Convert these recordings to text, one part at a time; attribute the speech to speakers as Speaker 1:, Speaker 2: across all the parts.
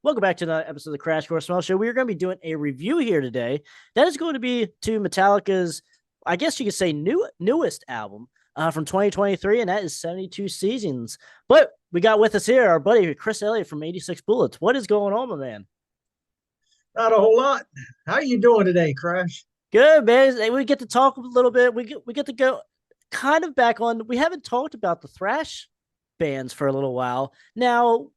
Speaker 1: Welcome back to another episode of the Crash Course Metal Show. We are going to be doing a review here today. That is going to be to Metallica's, I guess you could say, newest album from 2023, and that is 72 Seasons. But we got with us here our buddy Chris Elliot from 86 Bullets. What is going on, my man?
Speaker 2: Not a whole lot. How you doing today, Crash?
Speaker 1: Good, man. We get to talk a little bit. We get to go kind of back on. We haven't talked about the thrash bands for a little while. Now,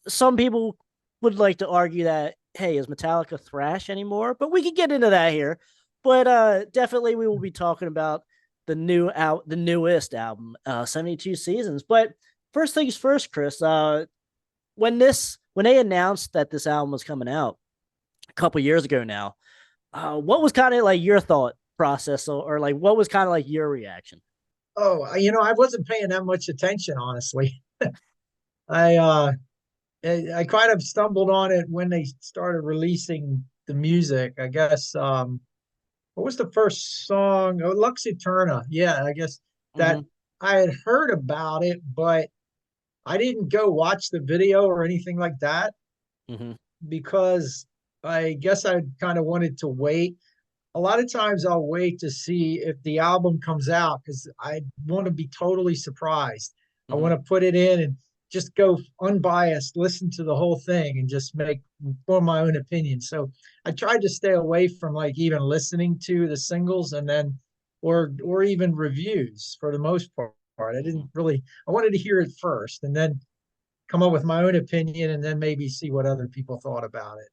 Speaker 1: some people would like to argue that, hey, is Metallica thrash anymore? But we can get into that here. But definitely we will be talking about the newest album, 72 Seasons. But first things first, Chris, when they announced that this album was coming out a couple years ago now, what was kind of like your thought process, or like what was kind of like your reaction?
Speaker 2: Oh, I wasn't paying that much attention, honestly. I I kind of stumbled on it when they started releasing the music. I guess what was the first song? Oh, Lux Eterna. Yeah, I guess that
Speaker 1: Mm-hmm.
Speaker 2: I had heard about it, but I didn't go watch the video or anything like that
Speaker 1: Mm-hmm.
Speaker 2: because I guess I kind of wanted to wait. A lot of times I'll wait to see if the album comes out because I want to be totally surprised. I
Speaker 1: Mm-hmm.
Speaker 2: want to put it in and just go unbiased, listen to the whole thing and just form my own opinion. So I tried to stay away from like even listening to the singles and then or even reviews for the most part. I didn't really I wanted to hear it first and then come up with my own opinion and then maybe see what other people thought about it.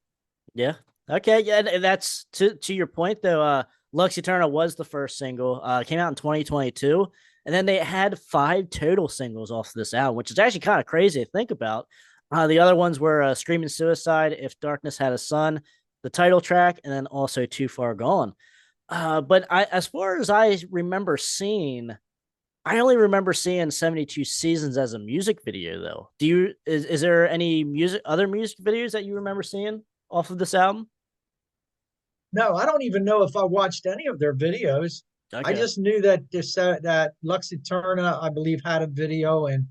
Speaker 1: Yeah. Okay. Yeah, and that's to your point though. Lux Eterna was the first single. Came out in 2022, and then they had 5 total singles off this album, which is actually kind of crazy to think about. The other ones were "Screaming Suicide," "If Darkness Had a Sun," the title track, and then also "Too Far Gone." But as far as I remember seeing, I only remember seeing 72 Seasons as a music video, though. Is there any other music videos that you remember seeing off of this album?
Speaker 2: No, I don't even know if I watched any of their videos. I
Speaker 1: Okay.
Speaker 2: just knew that that Lux Eterna, I believe, had a video, and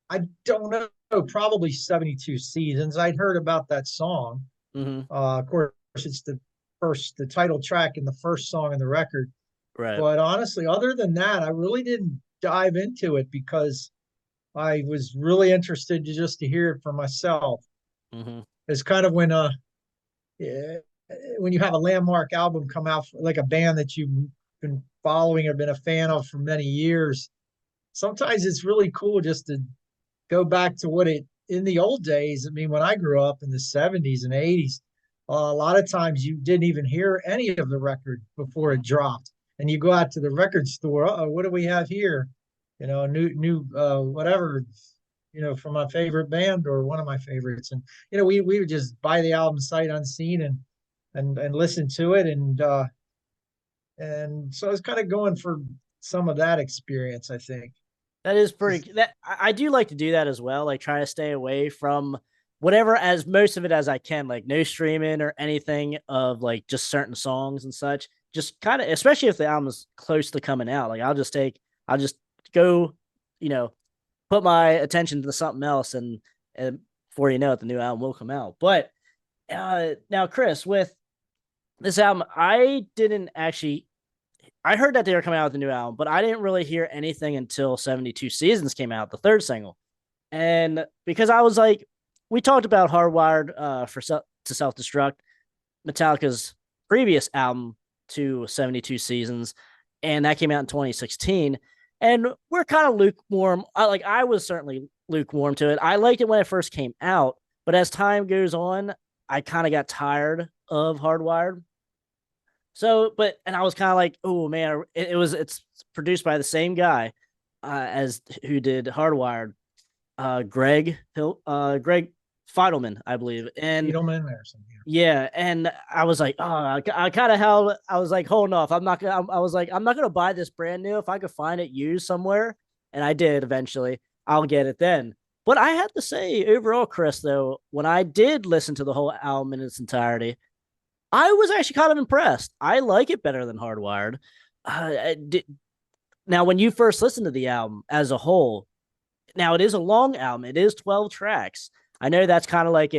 Speaker 2: I don't know, probably 72 Seasons. I'd heard about that song.
Speaker 1: Mm-hmm.
Speaker 2: Of course, it's the title track and the first song in the record.
Speaker 1: Right.
Speaker 2: But honestly, other than that, I really didn't dive into it because I was really interested to hear it for myself.
Speaker 1: Mm-hmm.
Speaker 2: It's kind of yeah, when you have a landmark album come out, like a band that you've been following or been a fan of for many years, sometimes it's really cool just to go back to what it in the old days. I mean, when I grew up in the 70s and 80s, a lot of times you didn't even hear any of the record before it dropped. And you go out to the record store, what do we have here? New whatever, from my favorite band or one of my favorites. And we would just buy the album sight unseen and listen to it and so I was kind of going for some of that experience, I think.
Speaker 1: That is
Speaker 2: Just
Speaker 1: pretty. That I do like to do that as well. Like try to stay away from whatever, as most of it as I can. Like no streaming or anything of like just certain songs and such. Just kind of, especially if the album is close to coming out. Like I'll just go, you know, put my attention to something else, and before you know it, the new album will come out. But now, Chris, with this album, I didn't actually. I heard that they were coming out with a new album, but I didn't really hear anything until 72 Seasons came out, the third single. And because I was like, we talked about Hardwired to Self Destruct, Metallica's previous album to 72 Seasons, and that came out in 2016. And we're kind of lukewarm. I was certainly lukewarm to it. I liked it when it first came out, but as time goes on, I kind of got tired of Hardwired. So, and I was kind of like, oh man, it's produced by the same guy as who did Hardwired, Greg Feidelman, I believe. And
Speaker 2: Beatleman or something.
Speaker 1: yeah, and I was like, oh, I kind of held, I was like, holding off. I was like, I'm not gonna buy this brand new. If I could find it used somewhere, and I did eventually, I'll get it then. But I have to say, overall, Chris, though, when I did listen to the whole album in its entirety, I was actually kind of impressed. I like it better than Hardwired. Did, now, when you first listened to the album as a whole, now it is a long album. It is 12 tracks. I know that's kind of like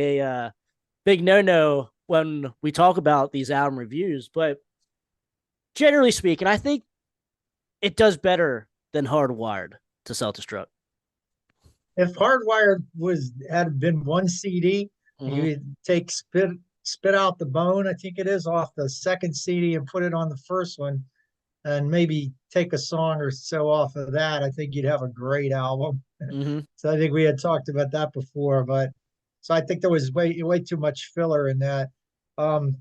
Speaker 1: big no when we talk about these album reviews, but generally speaking, I think it does better than Hardwired to Self Destruct.
Speaker 2: If Hardwired had been one CD,
Speaker 1: Mm-hmm.
Speaker 2: you take spit out the bone, I think it is, off the second CD and put it on the first one, and maybe take a song or so off of that. I think you'd have a great album.
Speaker 1: Mm-hmm.
Speaker 2: So I think we had talked about that before, but so I think there was way too much filler in that. Um,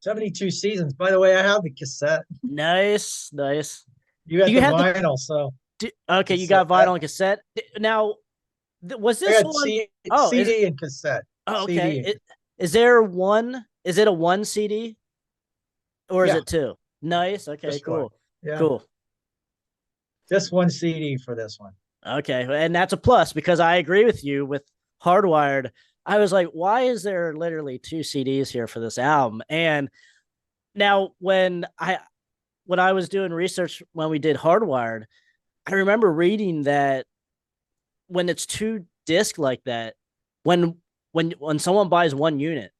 Speaker 2: 72 seasons. By the way, I have the cassette.
Speaker 1: Nice, nice.
Speaker 2: You got
Speaker 1: You
Speaker 2: the
Speaker 1: had the
Speaker 2: vinyl, so
Speaker 1: okay. You got
Speaker 2: cassette.
Speaker 1: vinyl and cassette. Now, was
Speaker 2: I
Speaker 1: this
Speaker 2: got
Speaker 1: one? Oh, is it?
Speaker 2: CD and cassette.
Speaker 1: Oh, okay.
Speaker 2: CD and
Speaker 1: Is there one? Is it a one CD or is
Speaker 2: yeah,
Speaker 1: it two? Nice. Okay.
Speaker 2: just one.
Speaker 1: Cool.
Speaker 2: Yeah,
Speaker 1: Cool.
Speaker 2: just one CD for this one.
Speaker 1: Okay, and that's a plus because I agree with you with Hardwired. I was like, why is there literally two CDs here for this album? And now when I was doing research when we did Hardwired, I remember reading that when it's two disc like that, when when someone buys one unit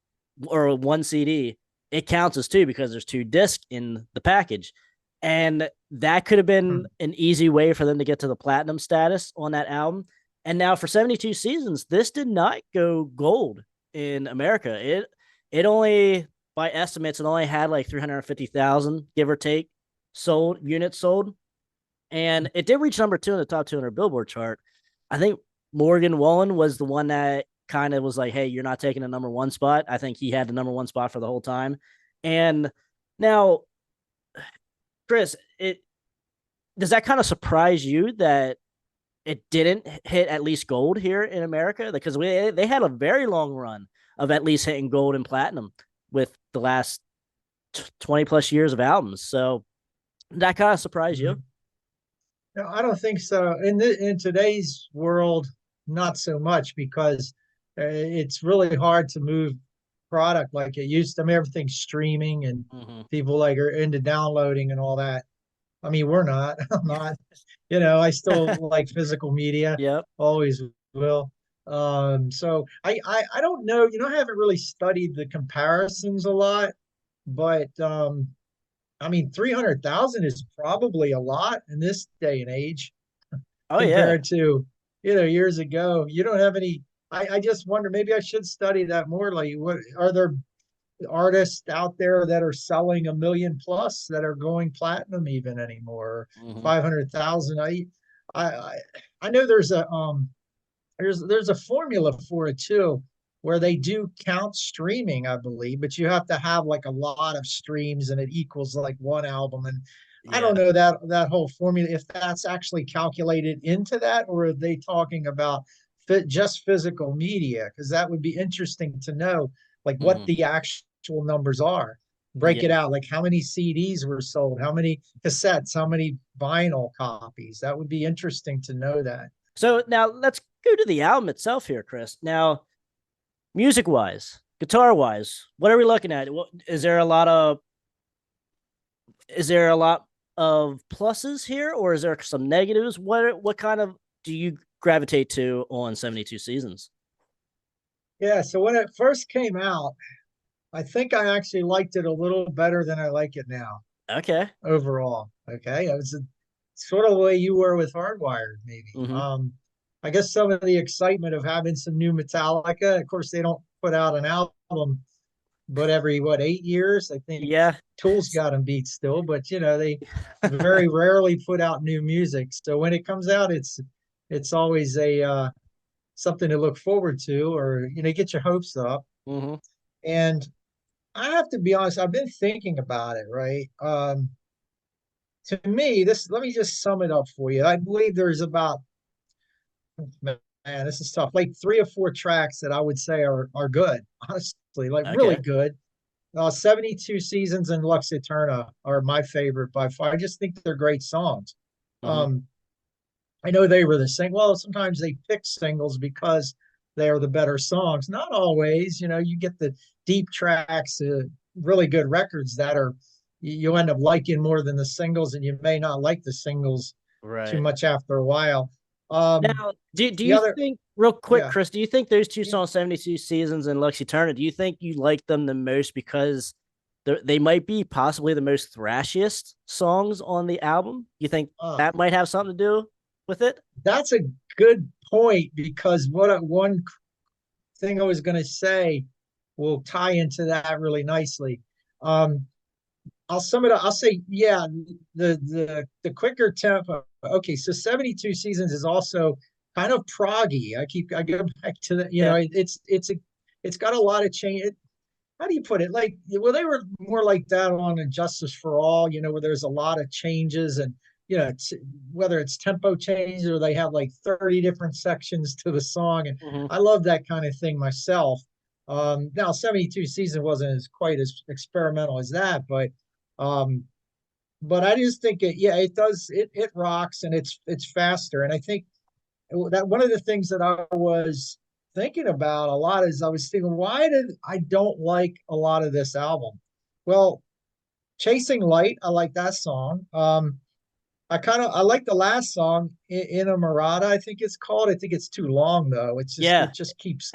Speaker 1: or one CD, it counts as two because there's two discs in the package. And that could have been
Speaker 2: Hmm.
Speaker 1: an easy way for them to get to the platinum status on that album. And now for 72 seasons, this did not go gold in America. It only, by estimates, it only had like 350,000, give or take, sold units sold. And it did reach number two in the top 200 Billboard chart. I think Morgan Wallen was the one that kind of was like, hey, you're not taking the number one spot. I think he had the number one spot for the whole time. And now, Chris, it does that kind of surprise you that it didn't hit at least gold here in America? Because they had a very long run of at least hitting gold and platinum with the last 20 plus years of albums. So that kind of surprised you?
Speaker 2: Mhm. No, I don't think so. In today's world, not so much because it's really hard to move product like it used to. I mean, everything's streaming and
Speaker 1: Mm-hmm.
Speaker 2: people like are into downloading and all that. I mean, we're not. I'm not. I still like physical media,
Speaker 1: Yep.
Speaker 2: always will. So I don't know. I haven't really studied the comparisons a lot, but I mean, 300,000 is probably a lot in this day and age
Speaker 1: Oh yeah.
Speaker 2: compared to, years ago. You don't have any. I just wonder, maybe I should study that more. Like, what are there artists out there that are selling 1 million plus that are going platinum even anymore?
Speaker 1: Mm-hmm.
Speaker 2: 500,000. I I know there's a formula for it too, where they do count streaming, I believe, but you have to have like a lot of streams and it equals like one album. And I
Speaker 1: Yeah.
Speaker 2: don't know that whole formula, if that's actually calculated into that, or are they talking about just physical media? Because that would be interesting to know, like what
Speaker 1: Mm-hmm.
Speaker 2: the actual numbers are. Break
Speaker 1: Yeah.
Speaker 2: it out, like how many CDs were sold, how many cassettes, how many vinyl copies. That would be interesting to know that.
Speaker 1: So now let's go to the album itself here, Chris. Now, music wise, guitar wise, what are we looking at? Is there a lot of pluses here, or is there some negatives? What kind of do you gravitate to on 72 seasons?
Speaker 2: Yeah, so when it first came out, I think I actually liked it a little better than I like it now
Speaker 1: Okay.
Speaker 2: overall. Okay. It was sort of the way you were with Hardwired, maybe.
Speaker 1: Mm-hmm.
Speaker 2: I guess some of the excitement of having some new Metallica. Of course, they don't put out an album, but every 8 years, I think
Speaker 1: Yeah.
Speaker 2: Tool's got them beat still, but they very rarely put out new music. So when it comes out, it's always a something to look forward to, or get your hopes up.
Speaker 1: Mm-hmm.
Speaker 2: And I have to be honest, I've been thinking about it, right? To me, let me just sum it up for you. I believe there's about, man, this is tough, like 3 or 4 tracks that I would say are good, honestly, like really
Speaker 1: Okay.
Speaker 2: good. 72 Seasons and Lux Eterna are my favorite by far. I just think they're great songs.
Speaker 1: Mm-hmm.
Speaker 2: Um, I know they were the same. Well, sometimes they pick singles because they are the better songs. Not always. You get the deep tracks, really good records that are you end up liking more than the singles, and you may not like the singles too
Speaker 1: Right.
Speaker 2: much after a while. Um,
Speaker 1: Now, do
Speaker 2: the
Speaker 1: you
Speaker 2: other,
Speaker 1: think? real quick,
Speaker 2: Yeah.
Speaker 1: Chris, do you think those two
Speaker 2: Yeah.
Speaker 1: songs, 72 Seasons and Lux Eterna, do you think you like them the most because they might be possibly the most thrashiest songs on the album? You think
Speaker 2: Uh,
Speaker 1: that might have something to do with it?
Speaker 2: that's a good point because one thing I was going to say will tie into that really nicely. Um, I'll sum it up. I'll say, yeah, the quicker tempo. Okay, so 72 Seasons is also kind of proggy. I go back to the,
Speaker 1: Yeah.
Speaker 2: it's got a lot of change. How do you put it? Like, well, they were more like that on Justice for All, where there's a lot of changes and whether it's tempo change or they have like 30 different sections to the song. And
Speaker 1: Mm-hmm.
Speaker 2: I love that kind of thing myself. Now 72 Season wasn't as quite as experimental as that, um, but I just think it does, it rocks and it's faster. And I think that one of the things that I was thinking about a lot is I was thinking, why did I don't like a lot of this album? Well, Chasing Light, I like that song. I like the last song, In a Murata, I think it's called. I think it's too long though.
Speaker 1: Yeah.
Speaker 2: It just keeps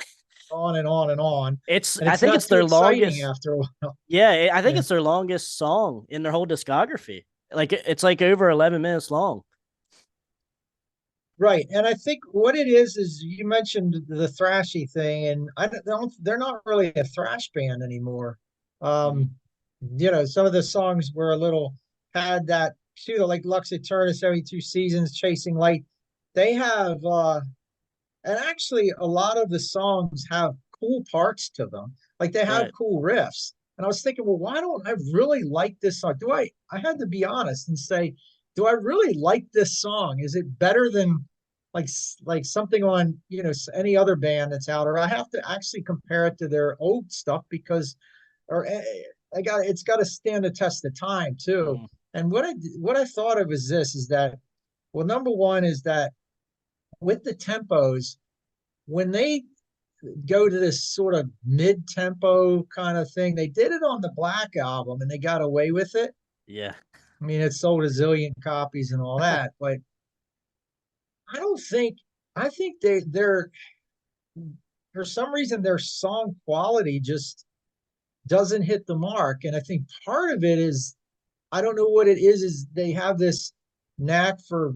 Speaker 2: on and on and on.
Speaker 1: It's
Speaker 2: And
Speaker 1: I
Speaker 2: it's
Speaker 1: think
Speaker 2: not
Speaker 1: it's
Speaker 2: too
Speaker 1: their
Speaker 2: exciting
Speaker 1: longest.
Speaker 2: after a while.
Speaker 1: Yeah, I think
Speaker 2: Yeah.
Speaker 1: it's their longest song in their whole discography. Like it's like over 11 minutes long.
Speaker 2: Right. And I think what it is you mentioned the thrashy thing, and I don't, they're not really a thrash band anymore.
Speaker 1: Mhm.
Speaker 2: Um, some of the songs were a little had that pseudo like Lux Eterna, 72 Seasons, Chasing Light. They have and actually a lot of the songs have cool parts to them. Like they have
Speaker 1: Right.
Speaker 2: cool riffs. And I was thinking, well, why don't I really like this song? I had to be honest and say, do I really like this song? Is it better than like like something on, any other band that's out? Or I have to actually compare it to their old stuff because or it's got to stand the test of time too.
Speaker 1: Mhm.
Speaker 2: And what I thought of is that well, number one is that with the tempos, when they go to this sort of mid-tempo kind of thing, they did it on the Black album and they got away with it.
Speaker 1: Yeah.
Speaker 2: I mean, it sold a zillion copies and all that, but I don't think I think they're for some reason their song quality just doesn't hit the mark. And I think part of it is I don't know what it is they have this knack for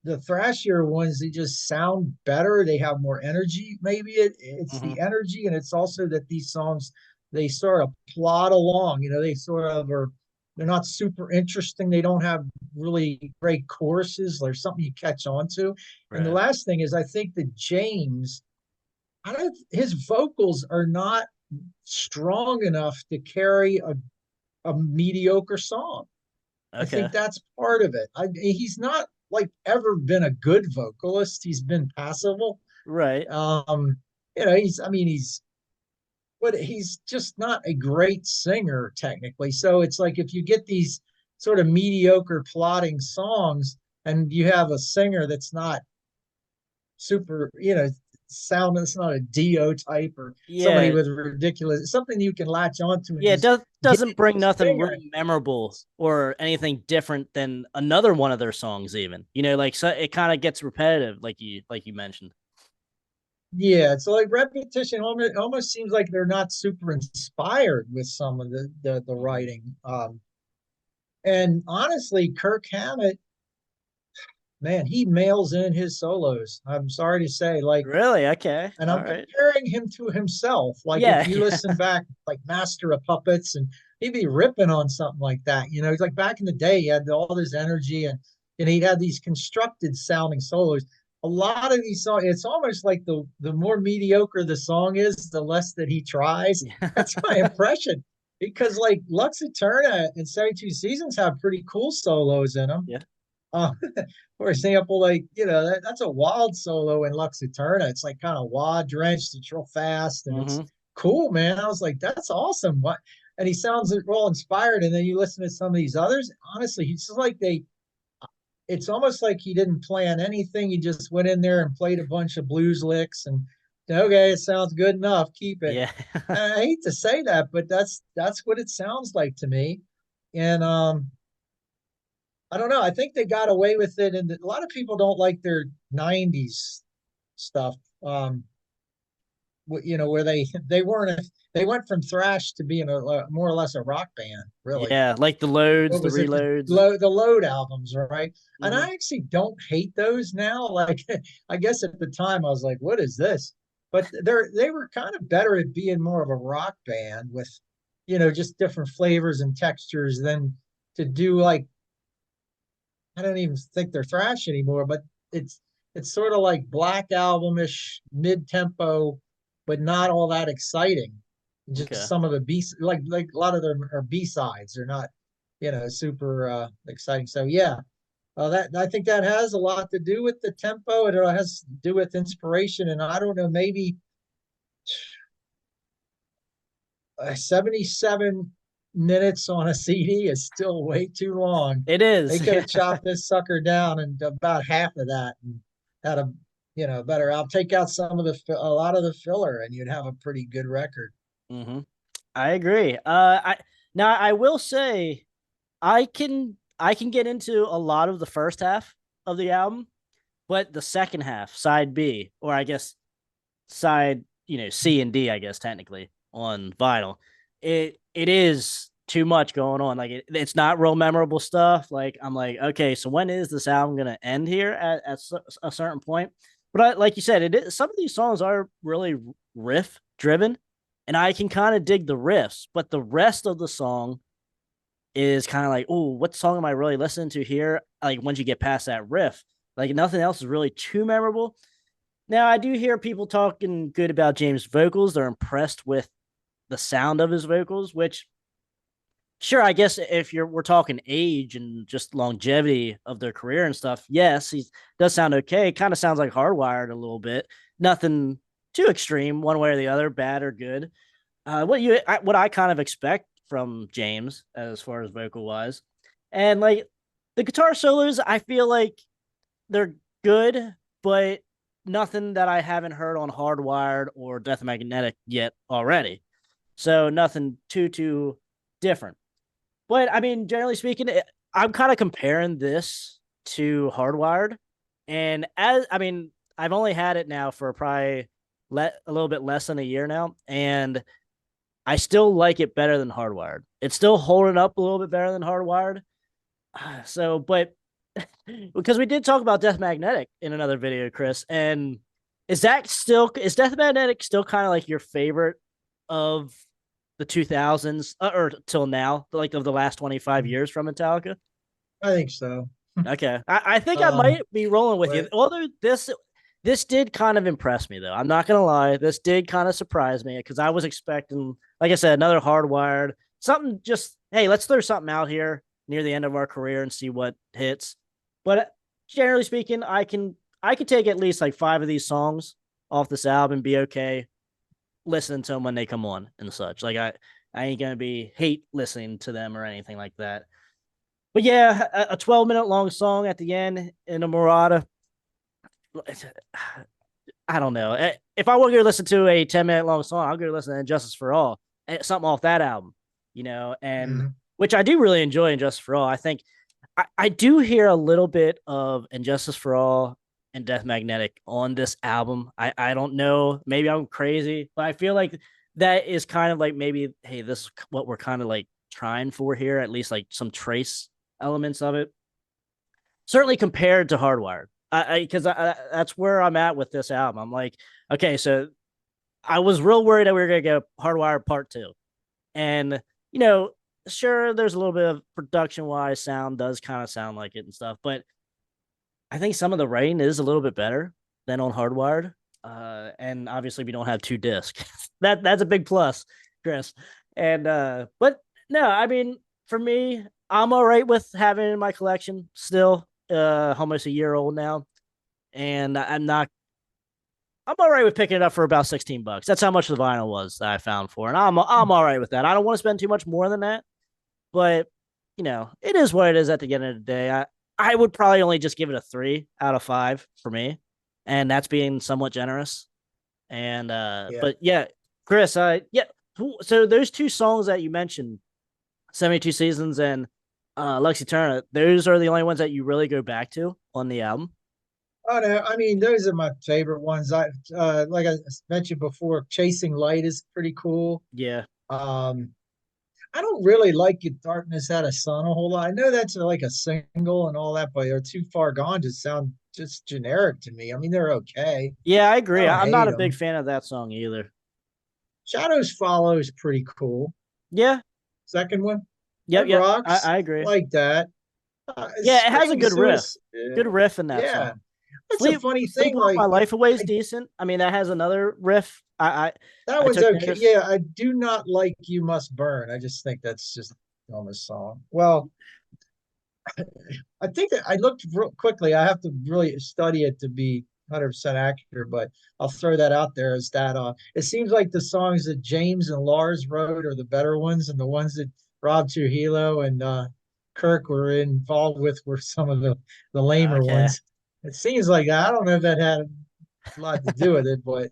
Speaker 2: the thrashier ones. They just sound better. They have more energy. Maybe it's
Speaker 1: Hmm.
Speaker 2: the energy, and it's also that these songs they sort of plod along. They sort of are. They're not super interesting. They don't have really great choruses. There's something you catch on to. And the
Speaker 1: Right.
Speaker 2: last thing is, I think that James, I don't. His vocals are not strong enough to carry a mediocre song. I
Speaker 1: Okay.
Speaker 2: think that's part of it. He's not like ever been a good vocalist. He's been passable.
Speaker 1: Right.
Speaker 2: But he's just not a great singer technically. So it's like if you get these sort of mediocre plotting songs and you have a singer that's not super, sound that's not a Dio type or somebody
Speaker 1: Yeah.
Speaker 2: with ridiculous something you can latch onto and
Speaker 1: Yeah, it
Speaker 2: just get
Speaker 1: doesn't
Speaker 2: into
Speaker 1: bring
Speaker 2: a
Speaker 1: nothing
Speaker 2: singer.
Speaker 1: really memorable or anything different than another one of their songs even. Like so it kind of gets repetitive like you mentioned.
Speaker 2: Yeah, so like repetition almost seems like they're not super inspired with some of the
Speaker 1: Mhm.
Speaker 2: writing. And honestly, Kirk Hammett, man, he mails in his solos. I'm sorry to say, like,
Speaker 1: Really? Okay.
Speaker 2: and
Speaker 1: All
Speaker 2: I'm
Speaker 1: right.
Speaker 2: comparing him to himself. Like if
Speaker 1: Yeah,
Speaker 2: you
Speaker 1: yeah.
Speaker 2: listen back, like Master of Puppets, and he'd be ripping on something like that. He's like back in the day, he had all this energy and he'd have these constructed sounding solos. A lot of these songs, it's almost like the more mediocre the song is, the less that he tries. That's my impression. Because like Lux Eterna and 72 Seasons have pretty cool solos in them.
Speaker 1: Yeah.
Speaker 2: Uh, for example, like that's a wild solo in Lux Eterna. It's like kind of wah drenched. It's real fast and it's
Speaker 1: Hmm.
Speaker 2: cool, man. I was like, that's awesome. What? And he sounds real inspired. And then you listen to some of these others. Honestly, he's just like they. It's almost like he didn't plan anything. He just went in there and played a bunch of blues licks and okay, it sounds good enough. Keep it.
Speaker 1: Yeah.
Speaker 2: And I hate to say that, but that's what it sounds like to me. And I don't know. I think they got away with it, and a lot of people don't like their '90s stuff. Um, where they weren't they went from thrash to being more or less a rock band, really.
Speaker 1: Yeah, like the loads,
Speaker 2: What
Speaker 1: the
Speaker 2: was it?
Speaker 1: reloads.
Speaker 2: The Load albums, right? And
Speaker 1: Hmm.
Speaker 2: I actually don't hate those now. Like, I guess at the time I was like, "What is this?" But they were kind of better at being more of a rock band with, just different flavors and textures than to do like I don't even think they're thrash anymore, but it's it's sort of like Black Albumish, mid tempo, but not all that exciting. Just
Speaker 1: Okay.
Speaker 2: some of the B like a lot of them are B sides. They're not, super exciting. So yeah, that I think that has a lot to do with the tempo. It has to do with inspiration, and I don't know, maybe 77 minutes on a CD is still way too long.
Speaker 1: It
Speaker 2: They
Speaker 1: is.
Speaker 2: could
Speaker 1: Yeah.
Speaker 2: have chopped this sucker down and about half of that and had a, better. I'll take out a lot of the filler, and you'd have a pretty good record.
Speaker 1: Hmm. I agree. I will say I can get into a lot of the first half of the album, but the second half, side B, or I guess side, C and D, I guess technically on vinyl, it is too much going on. Like it's not real memorable stuff. Like I'm like, okay, so when is this album gonna end here at a certain point? But like you said, some of these songs are really riff driven, and I can kind of dig the riffs, but the rest of the song is kind of like, oh, what song am I really listening to here? Like once you get past that riff, like nothing else is really too memorable. Now I do hear people talking good about James' vocals. They're impressed with the sound of his vocals, which sure, I guess if we're talking age and just longevity of their career and stuff, yes, he does sound okay. Kind of sounds like Hardwired a little bit. Nothing too extreme, one way or the other, bad or good. What I kind of expect from James as far as vocal wise, and like the guitar solos, I feel like they're good, but nothing that I haven't heard on Hardwired or Death Magnetic yet already. So nothing too different. But I mean, generally speaking, I'm kind of comparing this to Hardwired, and as I mean, I've only had it now for probably a little bit less than a year now, and I still like it better than Hardwired. It's still holding up a little bit better than Hardwired. So, but because we did talk about Death Magnetic in another video, Chris, and is Death Magnetic still kind of like your favorite of the 2000s or till now, like of the last 25 years from Metallica?
Speaker 2: I think so.
Speaker 1: Okay, I think I
Speaker 2: Um,
Speaker 1: might be rolling with you.
Speaker 2: but
Speaker 1: Although this did kind of impress me, though. I'm not gonna lie, this did kind of surprise me because I was expecting, like I said, another Hardwired, something. Just hey, let's throw something out here near the end of our career and see what hits. But generally speaking, I can take at least like 5 of these songs off this album and be okay listening to them when they come on and such. Like I ain't gonna be hate listening to them or anything like that. But yeah, a 12-minute long song at the end in a Murata. I don't know. If I want to go listen to a 10-minute long song, I'll go listen to Injustice for All, something off that album, and
Speaker 2: mhm.
Speaker 1: which I do really enjoy Injustice for All. I think I do hear a little bit of Injustice for All and Death Magnetic on this album. I don't know. Maybe I'm crazy, but I feel like that is kind of like maybe, hey, this is what we're kind of like trying for here, at least like some trace elements of it. Certainly compared to Hardwired. Because that's where I'm at with this album. I'm like, okay, so I was real worried that we were gonna get Hardwired Part 2, and you know, sure, there's a little bit of production wise sound does kind of sound like it and stuff, but I think some of the writing is a little bit better than on Hardwired. And obviously we don't have 2 discs. That's a big plus, Chris. And but no, I mean, for me, I'm all right with having it in my collection still, almost a year old now. And I'm all right with picking it up for about $16. That's how much the vinyl was that I found for. And I'm all right with that. I don't want to spend too much more than that, but it is what it is at the end of the day. I would probably only just give it a 3 out of 5 for me, and that's being somewhat generous. And
Speaker 2: Yeah.
Speaker 1: but yeah, Chris, yeah. So those 2 songs that you mentioned, 72 Seasons and Lux Eterna, those are the only ones that you really go back to on the album.
Speaker 2: Oh no, I mean those are my favorite ones. I like I mentioned before, Chasing Light is pretty cool.
Speaker 1: Yeah.
Speaker 2: Um, I don't really like Get Darkness Out of Sun a whole lot. I know that's like a single and all that, but they're Too Far Gone just sound just generic to me. I mean, they're okay.
Speaker 1: Yeah, I
Speaker 2: I
Speaker 1: agree.
Speaker 2: don't
Speaker 1: I'm
Speaker 2: hate
Speaker 1: not a big
Speaker 2: them.
Speaker 1: fan of that song either.
Speaker 2: Shadows Follow is pretty cool.
Speaker 1: Yeah.
Speaker 2: Second one,
Speaker 1: Yep.
Speaker 2: that
Speaker 1: Yep.
Speaker 2: rocks.
Speaker 1: I
Speaker 2: I
Speaker 1: agree.
Speaker 2: like that.
Speaker 1: Yeah, it has a
Speaker 2: Screaming
Speaker 1: good riff.
Speaker 2: Suicide.
Speaker 1: Good riff in that
Speaker 2: Yeah,
Speaker 1: song.
Speaker 2: that's a funny
Speaker 1: Sleep
Speaker 2: thing.
Speaker 1: Walk My
Speaker 2: Like
Speaker 1: Life Away is
Speaker 2: I
Speaker 1: decent. I mean, that has another riff.
Speaker 2: that
Speaker 1: I
Speaker 2: one's
Speaker 1: took
Speaker 2: okay.
Speaker 1: notice.
Speaker 2: Yeah, I do not like You Must Burn. I just think that's just on the song. Well, I think that I looked real quickly. I have to really study it to be 100% accurate, but I'll throw that out there as that it seems like the songs that James and Lars wrote are the better ones, and the ones that Rob Trujillo and Kirk were involved with were some of the lamer
Speaker 1: Okay.
Speaker 2: ones. It seems like that. I don't know if that had a lot to do with it, but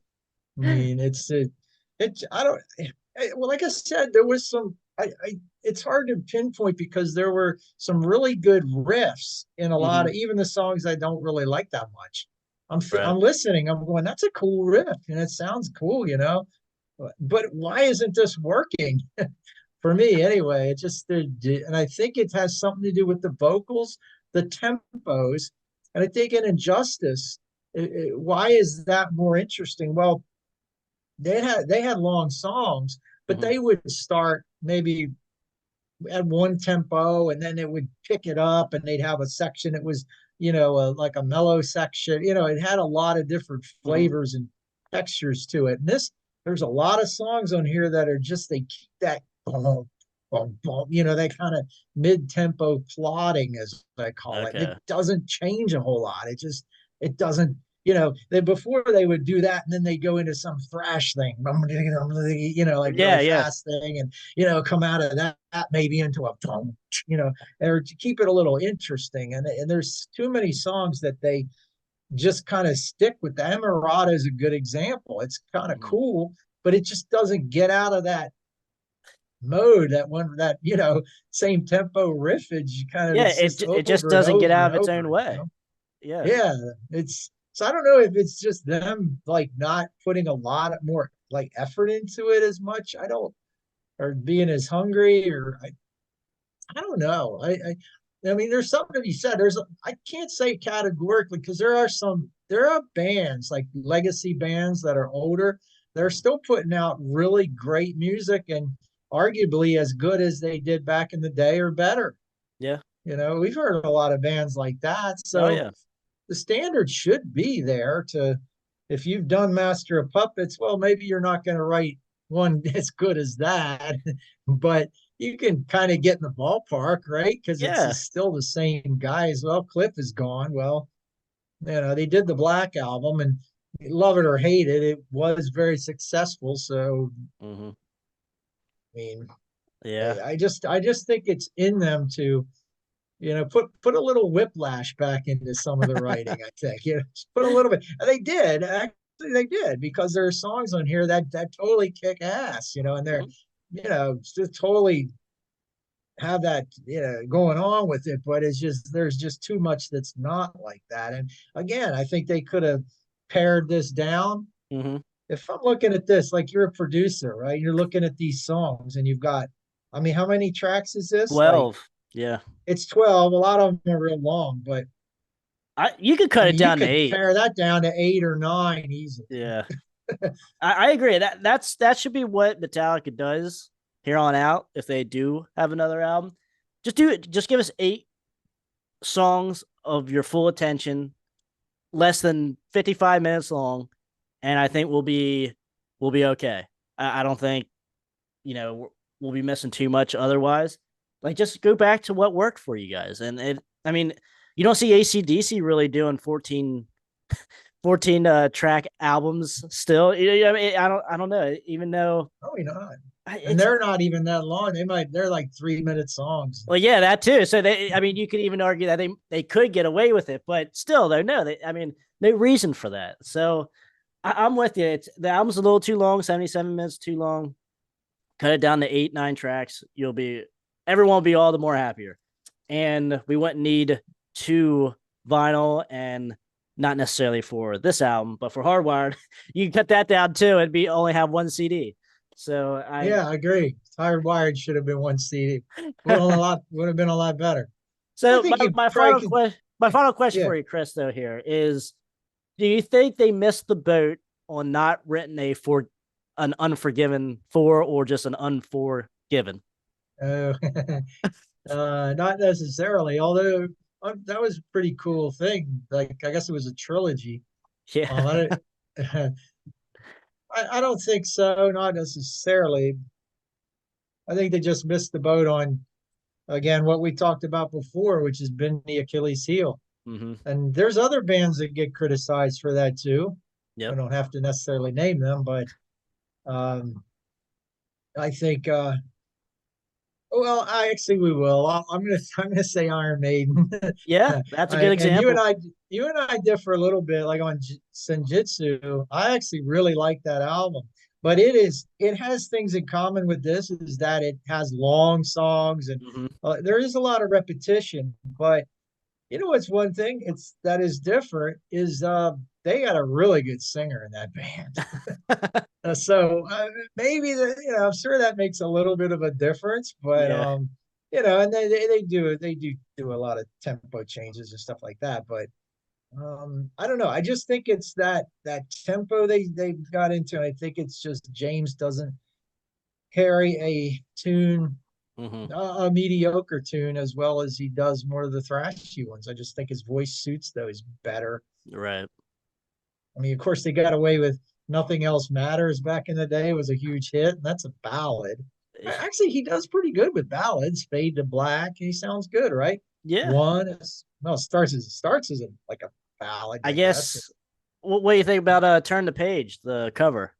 Speaker 2: I mean, I don't, well, like I said, there was it's hard to pinpoint because there were some really good riffs in a lot
Speaker 1: Hmm.
Speaker 2: of, even the songs I don't really like that much.
Speaker 1: Right.
Speaker 2: I'm listening, I'm going, that's a cool riff and it sounds cool, you know, but why isn't this working? For me anyway? It just, and I think it has something to do with the vocals, the tempos, and I think in Injustice, why is that more interesting? Well, they had long songs, but
Speaker 1: Hmm.
Speaker 2: they would start maybe at one tempo and then it would pick it up and they'd have a section that was, like a mellow section. It had a lot of different
Speaker 1: Hmm.
Speaker 2: flavors and textures to it. And there's a lot of songs on here that are just, they keep that boom, boom, boom, that kind of mid-tempo plodding, as I call it. And it
Speaker 1: Okay.
Speaker 2: doesn't change a whole lot. It doesn't, before they would do that and then they go into some thrash thing, like really
Speaker 1: Yeah. Yeah.
Speaker 2: fast thing, and come out of that maybe into a or to keep it a little interesting. And there's too many songs that they just kind of stick with. The Emirata is a good example. It's kind of
Speaker 1: Mhm.
Speaker 2: cool, but it just doesn't get out of that mode, that same tempo riffage kind of.
Speaker 1: Yeah.
Speaker 2: It's just
Speaker 1: It just
Speaker 2: over and
Speaker 1: doesn't get
Speaker 2: over
Speaker 1: out
Speaker 2: and
Speaker 1: of its
Speaker 2: over,
Speaker 1: own way. Yeah.
Speaker 2: yeah. It's so I don't know if it's just them like not putting a lot more like effort into it as much. I don't, or being as hungry, or I don't know. I mean, there's something to be said. I can't say categorically because there are bands like legacy bands that are older. They're
Speaker 1: Mhm.
Speaker 2: still putting out really great music and arguably as good as they did back in the day or better.
Speaker 1: Yeah.
Speaker 2: We've heard a lot of bands like that.
Speaker 1: Oh
Speaker 2: So
Speaker 1: yeah.
Speaker 2: the standard should be there to, if you've done Master of Puppets, well, maybe you're not going to write one as good as that, but you can kind of get in the ballpark, right? Because it's
Speaker 1: Yeah.
Speaker 2: still the same guys. Well, Cliff is gone. Well, they did the Black album, and love it or hate it, it was very successful. So,
Speaker 1: Hmm.
Speaker 2: I mean,
Speaker 1: Yeah.
Speaker 2: I just think it's in them to, put a little whiplash back into some of the writing. I think, just put a little bit. And they did, actually. They did, because there are songs on here that totally kick ass, and they're,
Speaker 1: Mhm.
Speaker 2: just totally have that, going on with it. But there's just too much that's not like that. And again, I think they could have pared this down.
Speaker 1: Hmm.
Speaker 2: If I'm looking at this, like, you're a producer, right? You're looking at these songs and you've got, I mean, how many tracks is this? Like,
Speaker 1: 12. Yeah.
Speaker 2: it's 12. A lot of them are real long, but
Speaker 1: You could
Speaker 2: I
Speaker 1: cut it
Speaker 2: mean, you
Speaker 1: down to
Speaker 2: could
Speaker 1: 8.
Speaker 2: pare that down to 8 or 9 easily.
Speaker 1: Yeah. I agree. That should be what Metallica does here on out if they do have another album. Just do it. Just give us 8 songs of your full attention, less than 55 minutes long, and I think we'll be okay. I don't think we'll be missing too much otherwise. Like, just go back to what worked for you guys. And I mean, you don't see ACDC really doing 14 track albums still. I mean, I don't know. Even though
Speaker 2: Probably not. And
Speaker 1: it's
Speaker 2: they're not even that long. They're like 3-minute songs.
Speaker 1: well, yeah, that too. So I mean, you could even argue that they could get away with it, but still, though, no, I mean, no reason for that. So I'm with you. The album's a little too long, 77 minutes too long. Cut it down to 8, 9 tracks. Everyone will be all the more happier. And we wouldn't need 2 vinyl and not necessarily for this album, but for Hardwired, you can cut that down too and be only have one CD. So
Speaker 2: I agree. Hardwired should have been one CD. Would have been a lot better. I
Speaker 1: So
Speaker 2: think you
Speaker 1: my
Speaker 2: probably
Speaker 1: my final question
Speaker 2: yeah.
Speaker 1: for you, Chris, though, here is: do you think they missed the boat on not written an Unforgiven 4 or just an Unforgiven?
Speaker 2: Uh, not necessarily, although that was a pretty cool thing. Like, I guess it was a trilogy.
Speaker 1: Yeah.
Speaker 2: I don't think so, not necessarily. I think they just missed the boat on, again, what we talked about before, which has been the Achilles heel.
Speaker 1: Mm-hmm.
Speaker 2: And there's other bands that get criticized for that too. I
Speaker 1: Yep.
Speaker 2: don't have to necessarily name them, but I think well, we will. I'm gonna say Iron Maiden.
Speaker 1: Yeah, that's a good
Speaker 2: And
Speaker 1: example.
Speaker 2: you and I differ a little bit. Like on Senjutsu, I actually really like that album, but it has things in common with this. Is that it has long songs and
Speaker 1: Mm-hmm.
Speaker 2: there is a lot of repetition. But you know what's one thing that is different is they got a really good singer in that band. So maybe I'm sure that makes a little bit of a difference, but
Speaker 1: Yeah.
Speaker 2: and they do a lot of tempo changes and stuff like that. But I don't know. I just think it's that tempo they got into. I think it's just James doesn't carry a tune,
Speaker 1: Mm-hmm.
Speaker 2: a mediocre tune, as well as he does more of the thrashy ones. I just think his voice suits those better.
Speaker 1: Right.
Speaker 2: I mean, of course, they got away with Nothing Else Matters back in the day. It was a huge hit, and that's a ballad. Actually, he does pretty good with ballads. Fade to Black. He sounds good, right?
Speaker 1: Yeah.
Speaker 2: Starts as like a ballad,
Speaker 1: I
Speaker 2: I guess.
Speaker 1: guess. What do you think about Turn the Page, the cover?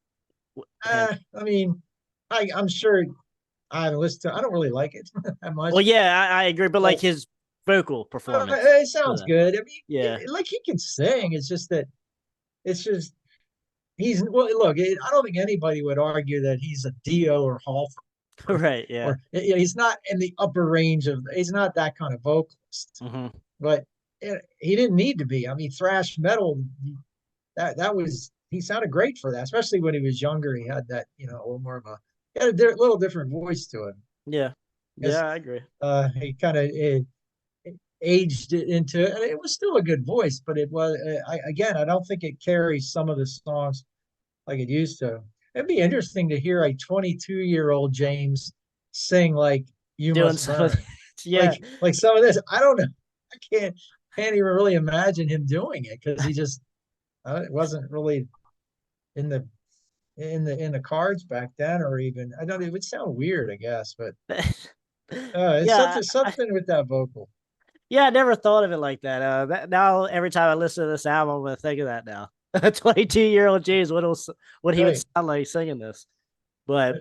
Speaker 2: I mean, I'm sure I haven't listened to. I don't really like it that much.
Speaker 1: Well, yeah, I agree, but like his vocal performance.
Speaker 2: It sounds good. I mean,
Speaker 1: yeah,
Speaker 2: like he can sing. It's just well. Look, I don't think anybody would argue that he's a Dio or Halford,
Speaker 1: right. Yeah.
Speaker 2: or he's not in the upper range of. He's not that kind of vocalist,
Speaker 1: Mm-hmm.
Speaker 2: but he didn't need to be. I mean, thrash metal. That was he sounded great for that, especially when he was younger. He had that a little more of he had a little different voice to him.
Speaker 1: Yeah.
Speaker 2: Because
Speaker 1: Yeah, I agree.
Speaker 2: he kind of aged it into, and it was still a good voice, but it was I don't think it carries some of the songs like it used to. It'd be interesting to hear a 22-year-old James sing like "You
Speaker 1: Doing
Speaker 2: Must
Speaker 1: some,
Speaker 2: Burn,"
Speaker 1: yeah,
Speaker 2: like some of this. I don't know. I can't even really imagine him doing it because he just it wasn't really in the cards back then, or even I don't. It would sound weird, I guess, but it's
Speaker 1: yeah,
Speaker 2: something with that vocal.
Speaker 1: yeah. I never thought of it like that. Now every time I listen to this album, I'm gonna think of that now. A 22-year-old James, what he would
Speaker 2: Right.
Speaker 1: sound like singing this. But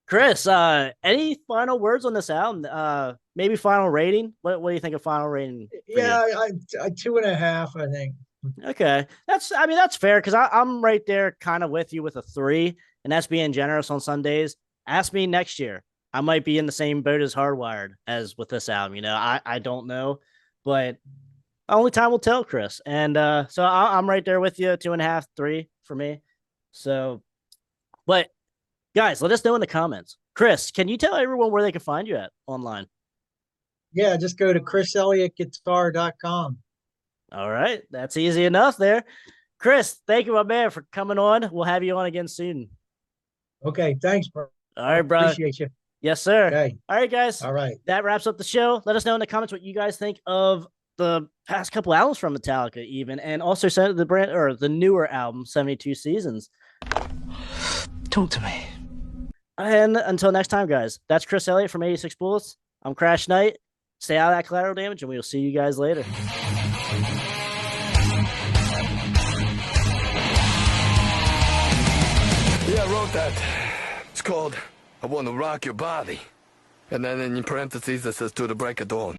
Speaker 1: Chris, any final words on this album? Maybe final rating. What do you think of final rating?
Speaker 2: Yeah, I 2.5, I think.
Speaker 1: Okay, that's fair because I'm right there, kind of with you with a 3, and that's being generous on some days. Ask me next year, I might be in the same boat as Hardwired as with this album. I don't know, but only time will tell, Chris. And so I'm right there with you, 2.5, 3 for me. So, but guys, let us know in the comments. Chris, can you tell everyone where they can find you at online?
Speaker 2: Yeah, just go to chriselliottguitar.com.
Speaker 1: All right, that's easy enough there. Chris, thank you, my man, for coming on. We'll have you on again soon.
Speaker 2: Okay, thanks, bro.
Speaker 1: All right, bro.
Speaker 2: Appreciate you.
Speaker 1: Yes, sir.
Speaker 2: Okay.
Speaker 1: All right, guys.
Speaker 2: All right.
Speaker 1: That wraps up the show. Let us know in the comments what you guys think of the past couple albums from Metallica, even, and also send the newer album, 72 Seasons.
Speaker 3: Talk to me.
Speaker 1: And until next time, guys, that's Chris Elliot from 86 Bullets. I'm Crash Knight. Stay out of that collateral damage, and we will see you guys later.
Speaker 3: Yeah, I wrote that. It's called I Want to Rock Your Body. And then in parentheses it says to the break of dawn.